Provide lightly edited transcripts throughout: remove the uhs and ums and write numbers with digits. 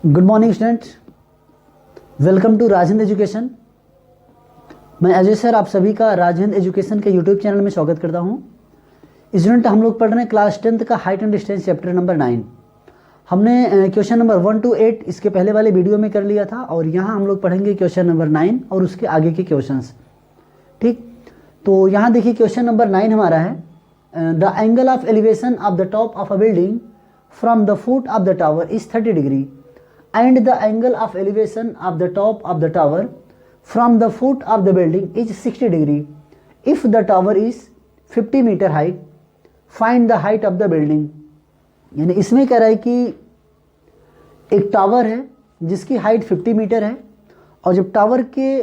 Good morning students, welcome to Rajhind education. मैं Ajay sir आप सभी का राजहिंद एजुकेशन के यूट्यूब चैनल में स्वागत करता हूं। स्टूडेंट, हम लोग पढ़ रहे हैं क्लास 10th का height and distance chapter number 9। हमने क्वेश्चन नंबर 1 to 8 इसके पहले वाले वीडियो में कर लिया था और यहाँ हम लोग पढ़ेंगे क्वेश्चन नंबर 9 और उसके आगे के क्वेश्चंस। ठीक, तो यहाँ देखिए क्वेश्चन नंबर 9 हमारा है, the angle of elevation of the top of a building from the foot of the tower is 30 degree and the angle of elevation of the top of the tower from the foot of the building is 60 degree. If the tower is 50 meter height, find the height of the building. यानी इसमें कह रहा है कि एक tower है जिसकी height 50 metre है और जब टावर के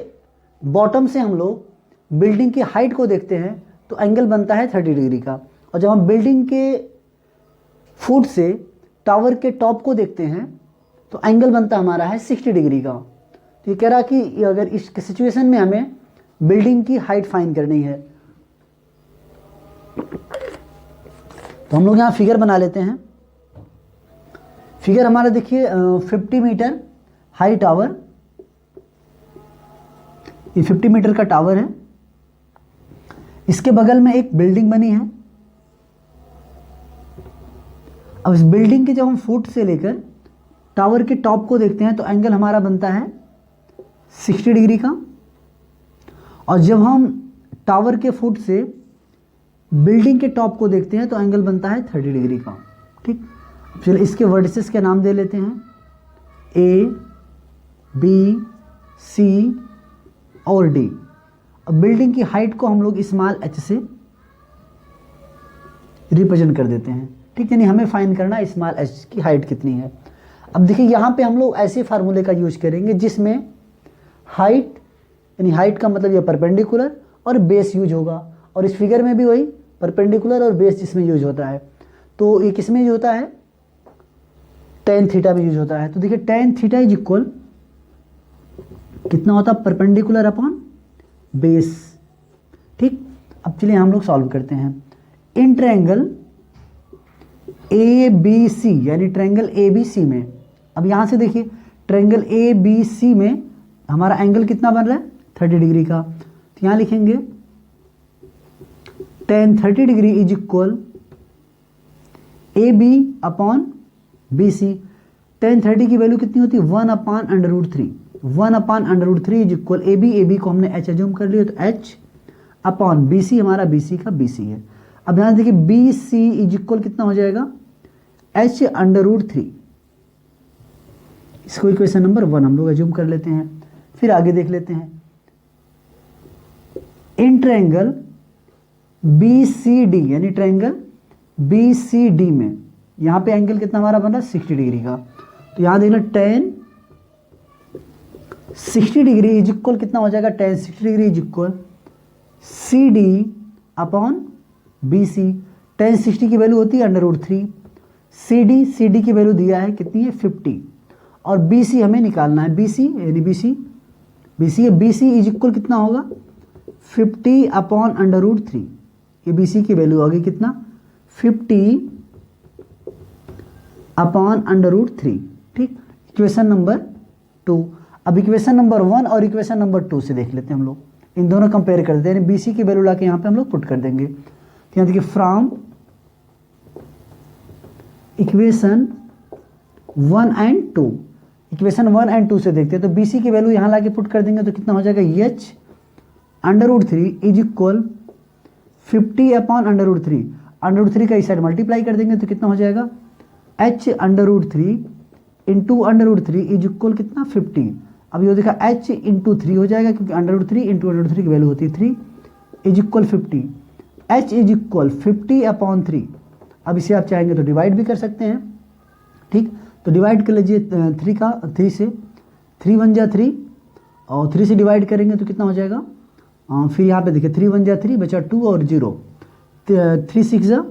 बॉटम से हम लोग बिल्डिंग की हाइट को देखते हैं तो एंगल बनता है 30 डिग्री का, और जब हम बिल्डिंग के फुट से टावर के टॉप को देखते हैं तो एंगल बनता हमारा है 60 डिग्री का। तो ये कह रहा कि अगर इस सिचुएशन में हमें बिल्डिंग की हाइट फाइंड करनी है तो हम लोग यहाँ फिगर बना लेते हैं। फिगर हमारा देखिए 50 मीटर हाई टावर, ये 50 मीटर का टावर है, इसके बगल में एक बिल्डिंग बनी है। अब इस बिल्डिंग के जब हम फुट से लेकर टावर के टॉप को देखते हैं तो एंगल हमारा बनता है 60 डिग्री का, और जब हम टावर के फुट से बिल्डिंग के टॉप को देखते हैं तो एंगल बनता है 30 डिग्री का। ठीक, चलिए इसके वर्टिसेस के नाम दे लेते हैं, ए, बी, सी और डी। अब बिल्डिंग की हाइट को हम लोग स्मॉल एच से रिप्रेजेंट कर देते हैं। ठीक, यानी हमें फाइंड करना स्मॉल एच की हाइट कितनी है। अब देखिए यहाँ पे हम लोग ऐसे फार्मूले का यूज करेंगे जिसमें हाइट, यानी हाइट का मतलब ये परपेंडिकुलर और बेस यूज होगा, और इस फिगर में भी वही परपेंडिकुलर और बेस जिसमें यूज होता है। तो ये किस में यूज होता है? टेन थीटा में यूज होता है। तो देखिए टेन थीटा इज इक्वल कितना होता है? Perpendicular upon base. ठीक, अब चलिए हम लोग सॉल्व करते हैं। In triangle A B C, यानी ट्रायंगल ए बी सी में, अब यहाँ से देखिए ट्रायंगल ए बी सी में हमारा एंगल कितना बन रहा है? 30 डिग्री का। तो यहाँ लिखेंगे tan 30 degree is equal A B upon B C. tan 30 की वैल्यू कितनी होती है? 1/√3। 1/√3 इज इक्वल ए बी को हमने एच एज्यूम कर लिया, तो एच अपॉन बी सी, हमारा बी सी का बी सी है। अब यहाँ देखिए बी सी इज इक्वल कितना हो जाएगा? h√3। इसको इक्वेशन नंबर 1 हम लोग एज्यूम कर लेते हैं। फिर आगे देख लेते हैं, in triangle B C D, यानी ट्रायंगल बी सी डी में यहाँ पे एंगल कितना हमारा बन रहा है? 60 डिग्री का। तो यहाँ देख लो tan 60 डिग्री इज इक्वल कितना हो जाएगा? tan 60 degree is equal C D upon B C. tan 60 की वैल्यू होती है √3। सी डी की वैल्यू दिया है कितनी है? 50, और बी सी हमें निकालना है। बी सी यानी बी सी इज इक्वल कितना होगा? 50/√3। ये बी सी की वैल्यू होगी कितना? 50/√3। ठीक, इक्वेशन नंबर 2। अब इक्वेशन नंबर 1 और इक्वेशन नंबर 2 से देख लेते हैं हम लोग, इन दोनों कंपेयर कर देते हैं। बी सी की वैल्यू ला के यहाँ पे हम लोग पुट कर देंगे। तो यहाँ देखिए from equation 1 and 2, equation 1 and 2 से देखते हैं। तो बी सी की वैल्यू यहाँ ला के पुट कर देंगे तो कितना हो जाएगा? h√3 is equal 50/√3। √3 का इस साइड मल्टीप्लाई कर देंगे तो कितना हो जाएगा? h√3 इंटू √3 इज इक्वल कितना? 50। अब ये देखा h इंटू 3 हो जाएगा क्योंकि √3 इंटू √3 की वैल्यू होती है 3 is equal 50। h is equal 50/3। अब इसे आप चाहेंगे तो डिवाइड भी कर सकते हैं। ठीक, तो डिवाइड कर लीजिए 3 से, 3 1 जा 3 और 3 से डिवाइड करेंगे तो कितना हो जाएगा? फिर यहाँ पे देखिए 3 1 जा 3 बचा 2 और 0, 3 6 जा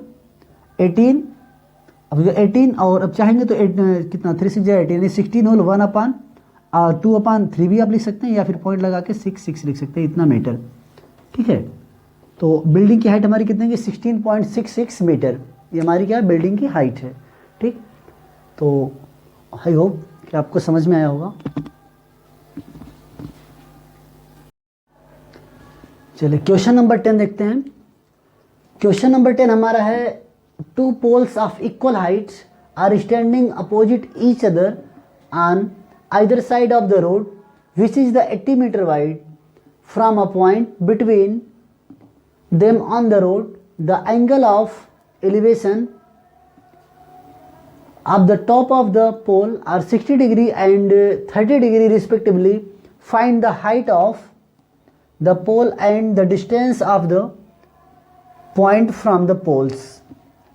18। अब 18 और अब चाहेंगे तो कितना 3 6 जा 18, 16 होल 1/2/3 भी आप लिख सकते हैं, या फिर पॉइंट लगा के 6 लिख सकते हैं, इतना मीटर। ठीक है, तो बिल्डिंग की हाइट हमारी कितनी है? 16.66 मीटर। ये हमारी क्या है? बिल्डिंग की हाइट है। ठीक, तो आई होप कि आपको समझ में आया होगा। चलिए क्वेश्चन नंबर 10 देखते हैं। क्वेश्चन नंबर 10 हमारा है, two poles of equal heights are standing opposite each other on either side of the road which is the 80 metre wide from a point between them on the road, the angle of elevation of the top of the pole are 60 degree and 30 degree respectively. Find the height of the pole and the distance of the point from the poles.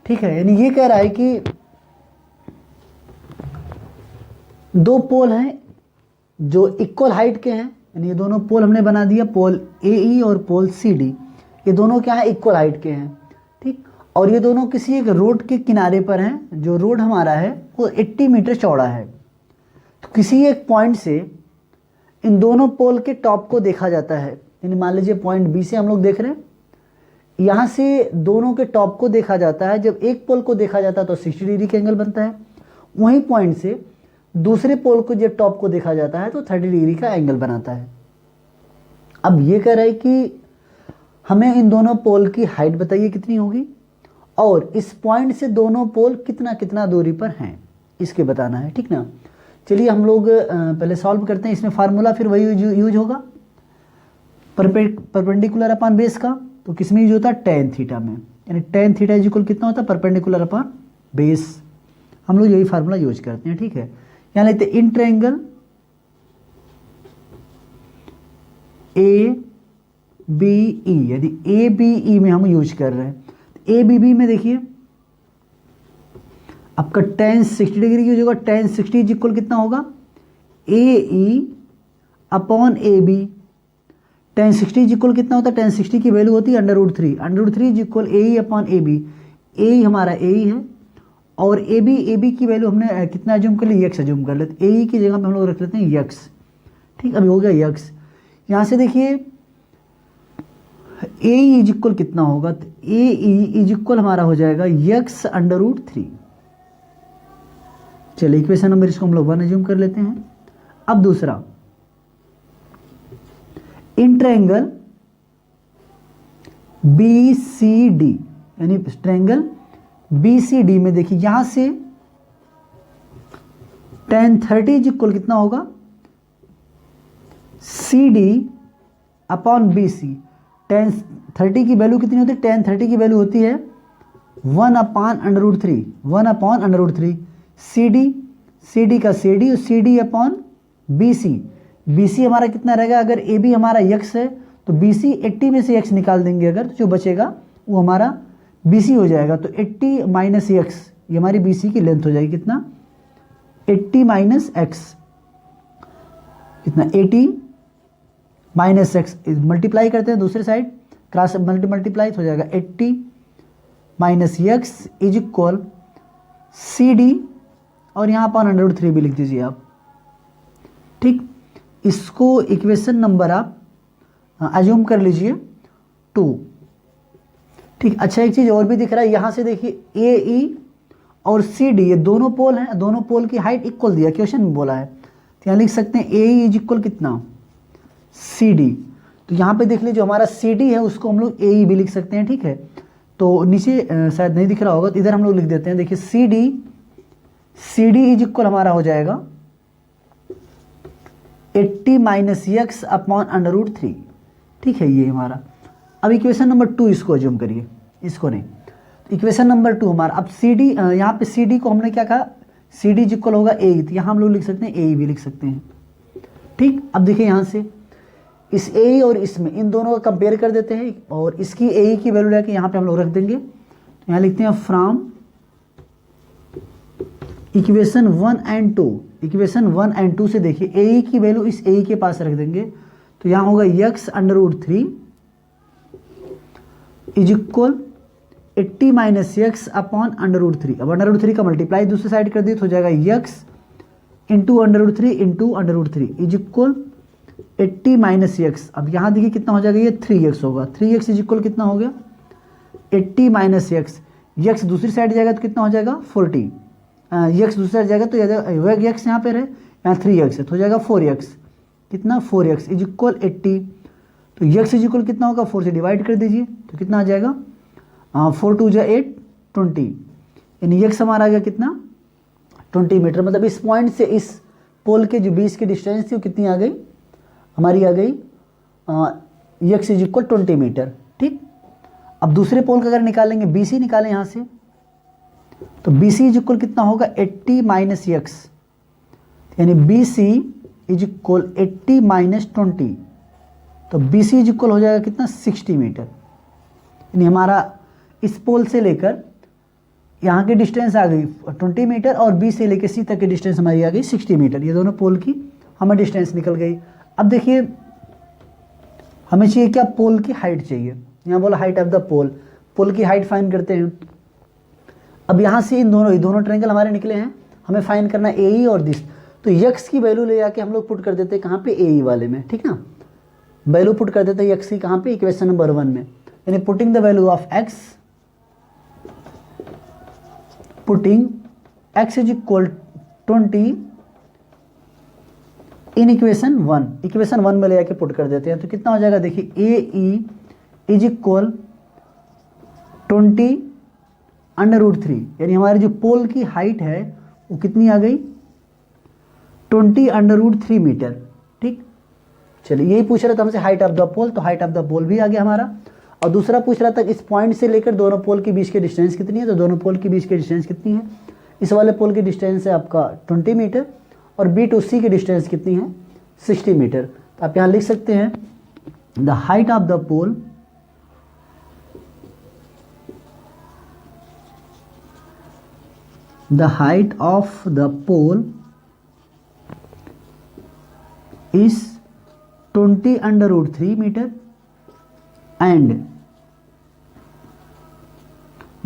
ठीक है, यानी ये कह रहा है कि दो पोल हैं जो इक्वल हाइट के हैं, यानी ये दोनों पोल हमने बना दिया, पोल AE और पोल CD, ये दोनों क्या है, इक्वल हाइट के हैं। ठीक, और ये दोनों किसी एक रोड के किनारे पर हैं। जो रोड हमारा है वो 80 मीटर चौड़ा है। तो किसी एक पॉइंट से इन दोनों पोल के टॉप को देखा जाता है। यानी मान लीजिए पॉइंट B से हम लोग देख रहे हैं, यहाँ से दोनों के टॉप को देखा जाता है। जब एक पोल को देखा जाता है तो 60 डिग्री का एंगल बनता है, वहीं पॉइंट से दूसरे पोल को जब टॉप को देखा जाता है तो 30 डिग्री का एंगल बनाता है। अब ये कह रहा है कि हमें इन दोनों पोल की हाइट बताइए कितनी होगी, और इस पॉइंट से दोनों पोल कितना कितना दूरी पर हैं, इसके बताना है। ठीक ना, चलिए हम लोग पहले सॉल्व करते हैं। इसमें फार्मूला फिर वही यूज होगा, परपेंडिकुलर अपॉन बेस का। तो किस में यूज होता है, टेन थीटा में, यानी टेन थीटा इज इक्वल कितना होता है, परपेंडिकुलर अपॉन बेस। हम लोग यही फार्मूला यूज करते हैं। ठीक है, यहाँ लेते हैं इन ट्रायंगल ABE, यानी ABE में हम यूज कर रहे हैं। ABB में देखिए आपका tan 60 डिग्री यूज होगा। tan 60 इज इक्वल कितना होगा, AE upon AB। tan 60 is equal कितना होता है, tan 60 की वैल्यू होती है √3। √3 is equal AE upon AB। AE हमारा AE है और AB की वैल्यू हमने कितना अज्यूम कर ली, x अज्यूम कर लेते। AE की जगह पे हम लोग रख लेते हैं x। ठीक, अभी हो गया x। यहाँ से देखिए AE इज इक्वल कितना होगा, तो AE इज इक्वल हमारा हो जाएगा x √3। चलिए इक्वेशन नंबर इसको हम लोग 1 अज्यूम कर लेते हैं। अब दूसरा, इन ट्रायंगल BCD, यानी ट्रायंगल BCD में देखिए यहां से tan 30 इज इक्वल कितना होगा, CD अपॉन BC। tan 30 की वैल्यू कितनी होती है, tan 30 की वैल्यू होती है 1 अपॉन √3, 1 अपॉन √3। CD का CD और CD अपॉन BC हमारा कितना रहेगा, अगर AB हमारा x है तो BC 80 में से x निकाल देंगे अगर, तो जो बचेगा वो हमारा BC हो जाएगा। तो 80 माइनस x, ये हमारी BC की लेंथ हो जाएगी कितना, 80 माइनस x कितना, 80 माइनस x। मल्टीप्लाई करते हैं दूसरे साइड, क्रॉस मल्टीप्लाई हो जाएगा 80 minus x is equal CD, और यहाँ पर √3 भी लिख दीजिए आप। ठीक, इसको इक्वेशन नंबर आप अज्यूम कर लीजिए 2। ठीक, अच्छा एक चीज़ और भी दिख रहा है, यहाँ से देखिए AE और CD ये दोनों पोल हैं, दोनों पोल की हाइट इक्वल दिया, क्वेश्चन में बोला है। तो यहाँ लिख सकते हैं AE इज इक्वल कितना, CD। तो यहाँ पे देख लीजिए हमारा CD है उसको हम लोग AE भी लिख सकते हैं। ठीक है, तो नीचे शायद नहीं दिख रहा होगा, तो इधर हम लोग लिख देते हैं। देखिए CD इज इक्वल हमारा हो जाएगा 80 माइनस x अपॉन √3। ठीक है, ये हमारा। अब इक्वेशन नंबर 2 इसको अज्यूम करिए, इसको नहीं। इक्वेशन नंबर 2 हमारा, अब CD यहाँ पे CD को हमने क्या कहा, CD इज इक्वल होगा AE, तो यहाँ हम लोग लिख सकते हैं AE भी लिख सकते हैं। ठीक, अब देखिए यहाँ से इस AE और इसमें इन दोनों का कंपेयर कर देते हैं, और इसकी AE की वैल्यू लेके यहाँ पे हम लोग रख देंगे। तो यहाँ लिखते हैं from equation 1 and 2, equation 1 and 2 से देखिए AE की वैल्यू इस AE के पास रख देंगे। तो यहाँ होगा x √3 is equal 80 minus x upon √3। अब √3 का मल्टीप्लाई दूसरी साइड कर दिए तो हो जाएगा x into √3 is equal 80 minus x। अब यहाँ देखिए कितना हो जाएगा, ये 3x होगा। 3x इज इक्वल कितना हो गया, 80 माइनस x दूसरी साइड जाएगा तो कितना हो जाएगा 40। x दूसरी साइड जाएगा तो x यहाँ पे रहे, यहाँ 3x है तो हो जाएगा 4x, कितना 4x इज इक्वल 80। तो x इज इक्वल कितना होगा, 4 से डिवाइड कर दीजिए तो कितना आ जाएगा 4 2 जा 8 20, यानी x हमारा आ गया कितना 20 मीटर। मतलब इस पॉइंट से इस पोल के जो बीच की डिस्टेंस थी वो कितनी आ गई, हमारी आ गई x इज इक्वल 20 मीटर। ठीक, अब दूसरे पोल का अगर निकालेंगे BC निकालें यहाँ से, तो BC इज इक्वल कितना होगा 80 माइनस x, यानी BC इज इक्वल 80 माइनस 20, तो BC इज इक्वल हो जाएगा कितना 60 मीटर। यानी हमारा इस पोल से लेकर यहाँ की डिस्टेंस आ गई 20 मीटर और B से लेकर C तक की डिस्टेंस हमारी आ गई 60 मीटर। ये दोनों पोल की हमें डिस्टेंस निकल गई। अब देखिए हमें चाहिए क्या, पोल की हाइट चाहिए। यहाँ बोला हाइट ऑफ द पोल, पोल की हाइट फाइंड करते हैं। अब यहाँ से इन दोनों ट्रायंगल हमारे निकले हैं, हमें फाइंड करना AE और दिस। तो x की वैल्यू ले जाके हम लोग पुट कर देते हैं कहाँ पे, AE वाले में। ठीक ना, वैल्यू पुट कर देते हैं x की कहाँ पे, इक्वेशन नंबर 1 में। यानी putting the value of x, putting x is equal 20 in equation 1, equation 1 में ले जाके पुट कर देते हैं। तो कितना हो जाएगा देखिए, AE इज इक्वल 20 √3, यानी हमारी जो पोल की हाइट है वो कितनी आ गई 20 √3 मीटर। ठीक, चलिए यही पूछ रहा था हमसे हाइट ऑफ द पोल, तो हाइट ऑफ द पोल भी आ गया हमारा। और दूसरा पूछ रहा था इस पॉइंट से लेकर दोनों पोल के बीच की डिस्टेंस कितनी है, तो दोनों पोल के बीच की डिस्टेंस कितनी है, इस वाले पोल की डिस्टेंस है आपका 20 मीटर और B to C की डिस्टेंस कितनी है 60 मीटर। तो आप यहाँ लिख सकते हैं the height of the pole the height of the pole is 20 √3 meter and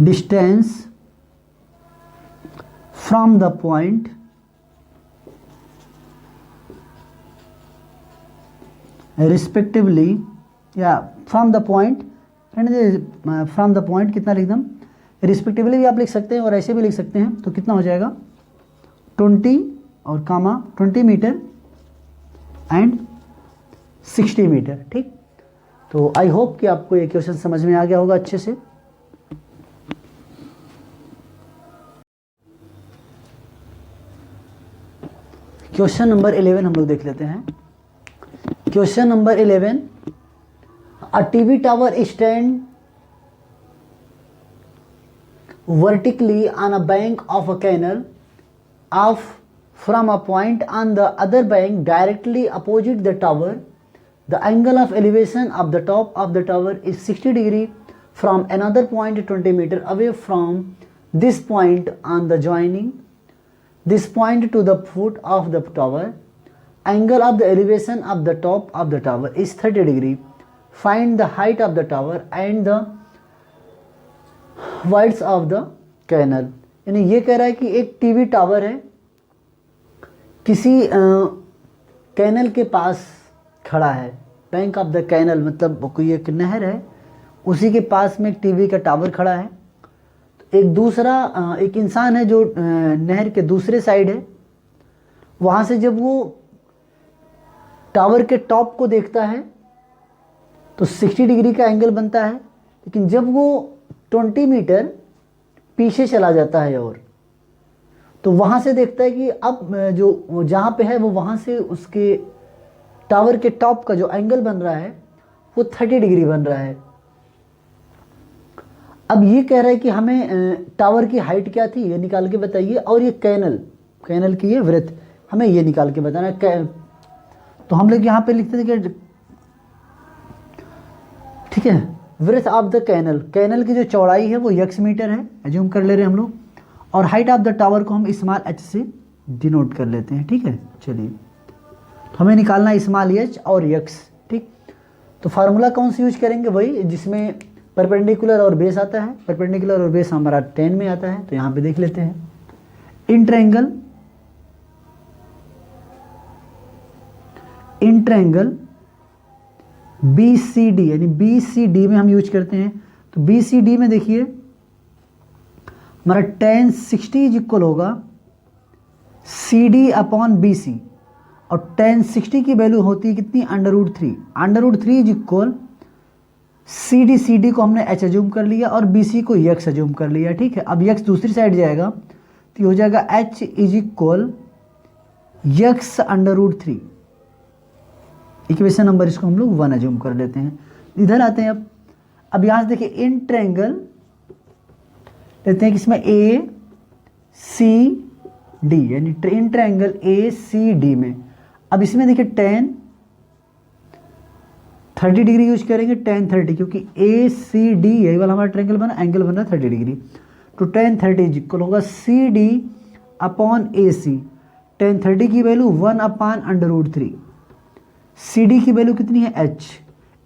distance from the point respectively, या from the point, from the point कितना लिख दम, रिस्पेक्टिवली भी आप लिख सकते हैं और ऐसे भी लिख सकते हैं। तो कितना हो जाएगा 20 और कामा 20 मीटर एंड 60 मीटर। ठीक, तो आई होप कि आपको ये क्वेश्चन समझ में आ गया होगा अच्छे से। क्वेश्चन नंबर 11 हम लोग देख लेते हैं। Question number 11, a TV tower stand vertically on a bank of a canal off from a point on the other bank directly opposite the tower. The angle of elevation of the top of the tower is 60 degree from another point 20 meter away from this point on the joining this point to the foot of the tower. Angle of the elevation of the top of the tower is 30 degree. Find the height of the tower and the widths of the canal. यानी ये कह रहा है कि एक TV tower है, किसी canal के पास खड़ा है, बैंक ऑफ द कैनल मतलब कोई एक नहर है, उसी के पास में एक टीवी का टावर खड़ा है। तो एक दूसरा एक इंसान है जो नहर के दूसरे साइड है, वहाँ से जब वो टावर के टॉप को देखता है तो 60 डिग्री का एंगल बनता है। लेकिन जब वो 20 मीटर पीछे चला जाता है और तो वहाँ से देखता है कि अब जो जहाँ पे है वो वहाँ से उसके टावर के टॉप का जो एंगल बन रहा है वो 30 डिग्री बन रहा है। अब ये कह रहा है कि हमें टावर की हाइट क्या थी ये निकाल के बताइए, और ये कैनल की ये वृत्त हमें ये निकाल के बताना है। तो हम लोग यहाँ पे लिखते थे कि ठीक है, विड्थ ऑफ द कैनल की जो चौड़ाई है वो x मीटर है, एज्यूम कर ले रहे हैं हम लोग, और हाइट ऑफ द टावर को हम स्मॉल h से डिनोट कर लेते हैं। ठीक है, चलिए तो हमें निकालना है स्मॉल h और x। ठीक, तो फार्मूला कौन सा यूज करेंगे, वही जिसमें परपेंडिकुलर और बेस आता है। परपेंडिकुलर और बेस हमारा 10 में आता है, तो यहाँ पे देख लेते हैं। इन ट्रायंगल BCD, यानी BCD में हम यूज करते हैं। तो BCD में देखिए हमारा tan 60 इज इक्वल होगा C D upon B C, और tan 60 की वैल्यू होती है कितनी, √3। √3 इज इक्वल सी डी को हमने h एज्यूम कर लिया और बी सी को x एज्यूम कर लिया, ठीक है। अब x दूसरी साइड जाएगा तो ये हो जाएगा h is equal x √3। Equation number इसको हम लोग 1 एज्यूम कर लेते हैं। इधर आते हैं अब यहाँ से देखिए इन ट्रायंगल लेते हैं किसमें, ए सी डी, यानी in triangle A C D में। अब इसमें देखिए tan 30 डिग्री यूज करेंगे, tan 30, क्योंकि ए सी डी यही वाला हमारा ट्रायंगल बना, एंगल बन रहा है 30 डिग्री, तो tan 30 इक्वल होगा सी डी अपॉन ए सी। tan 30 की वैल्यू 1/√3, सी डी की वैल्यू कितनी है h,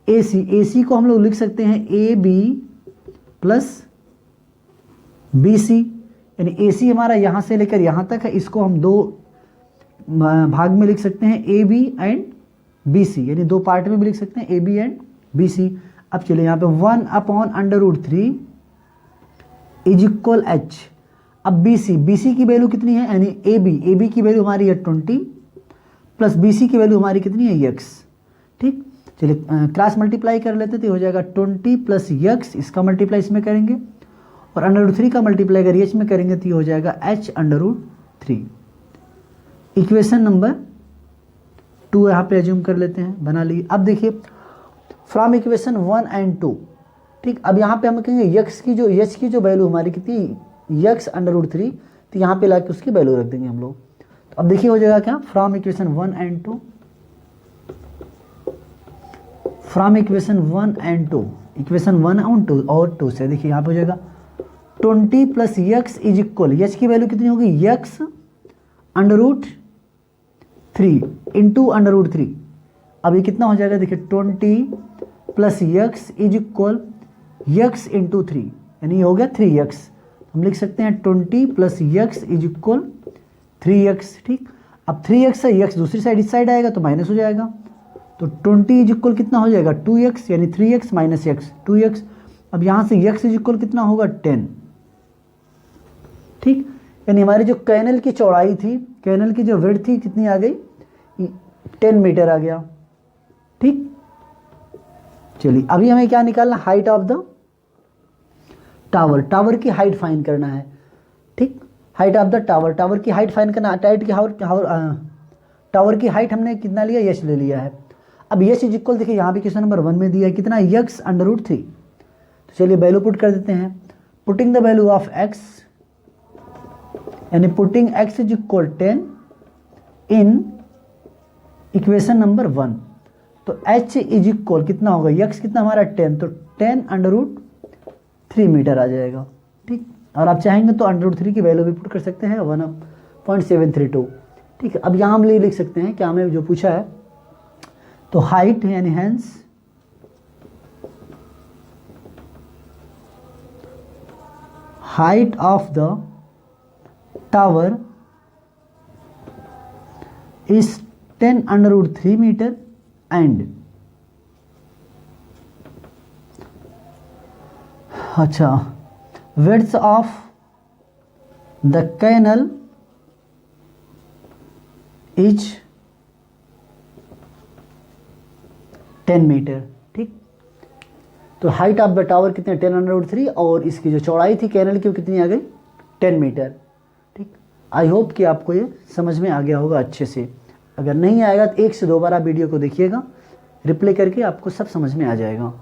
ए सी को हम लोग लिख सकते हैं A B plus B C, यानी ए सी हमारा यहाँ से लेकर यहाँ तक है, इसको हम दो भाग में लिख सकते हैं, A B and B C, यानी दो पार्ट में भी लिख सकते हैं, A B and B C. अब चलिए यहाँ पे 1/√3 इज इक्वल h। अब बी सी की वैल्यू कितनी है, यानी ए बी की वैल्यू हमारी है 20 प्लस बी सी की वैल्यू हमारी कितनी है x, ठीक। चलिए क्रॉस मल्टीप्लाई कर लेते तो हो जाएगा 20 प्लस x, इसका मल्टीप्लाई इसमें करेंगे और √3 का मल्टीप्लाई अगर h में करेंगे तो ये हो जाएगा h√3। इक्वेशन नंबर 2 यहाँ पे एज्यूम कर लेते हैं, बना लिए। अब देखिए फ्रॉम इक्वेशन 1 एंड 2, ठीक। अब यहाँ पे हम कहेंगे h की जो वैल्यू हमारी कितनी, x√3, तो यहाँ पे लाके उसकी वैल्यू रख देंगे हम लोग। तो अब देखिए हो जाएगा क्या, from equation 1 and 2, from equation 1 and 2, equation 1 और 2 से देखिए यहाँ पे हो जाएगा 20 plus x is equal, h की वैल्यू कितनी होगी, x√3 इंटू √3। अब ये कितना हो जाएगा, देखिए 20 plus x is equal x into 3, यानी ये हो गया 3x। हम लिख सकते हैं 20 plus x is equal 3x, ठीक। अब 3x से x दूसरी साइड इस साइड आएगा तो माइनस हो जाएगा, तो 20 इज इक्वल कितना हो जाएगा 2x, यानी 3x माइनस x 2x। अब यहाँ से x इज इक्वल कितना होगा 10, ठीक। यानी हमारी जो कैनल की चौड़ाई थी, कैनल की जो विड्थ थी कितनी आ गई, 10 मीटर आ गया, ठीक। चलिए अभी हमें क्या निकालना, height of the tower, tower की हाइट फाइंड करना है, ठीक। Height of the tower, tower की हाइट फाइंड करना, टावर की हाइट हमने कितना लिया, यश ले लिया है। अब यश इज इक्वल देखिए यहाँ पे क्वेश्चन नंबर 1 में दिया है कितना, x√3। तो चलिए वैल्यू पुट कर देते हैं, putting the value of x, यानी putting x is equal 10 in equation number 1, तो h इज इक्वल कितना होगा, x कितना हमारा 10, तो 10√3 मीटर आ जाएगा, ठीक। और आप चाहेंगे तो √3 की वैल्यू भी पुट कर सकते हैं 1.732, ठीक है। अब यहाँ हम लिख सकते हैं क्या हमें जो पूछा है, तो हाइट यानी hence height of the tower is 10√3 metre and, अच्छा, width of the canal is 10 metre, ठीक। तो हाइट ऑफ द टावर कितने 10√3 और इसकी जो चौड़ाई थी कैनल की वो कितनी आ गई 10 मीटर, ठीक। आई होप कि आपको ये समझ में आ गया होगा अच्छे से। अगर नहीं आएगा तो 1 से 2 बार आप वीडियो को देखिएगा, रिप्ले करके आपको सब समझ में आ जाएगा।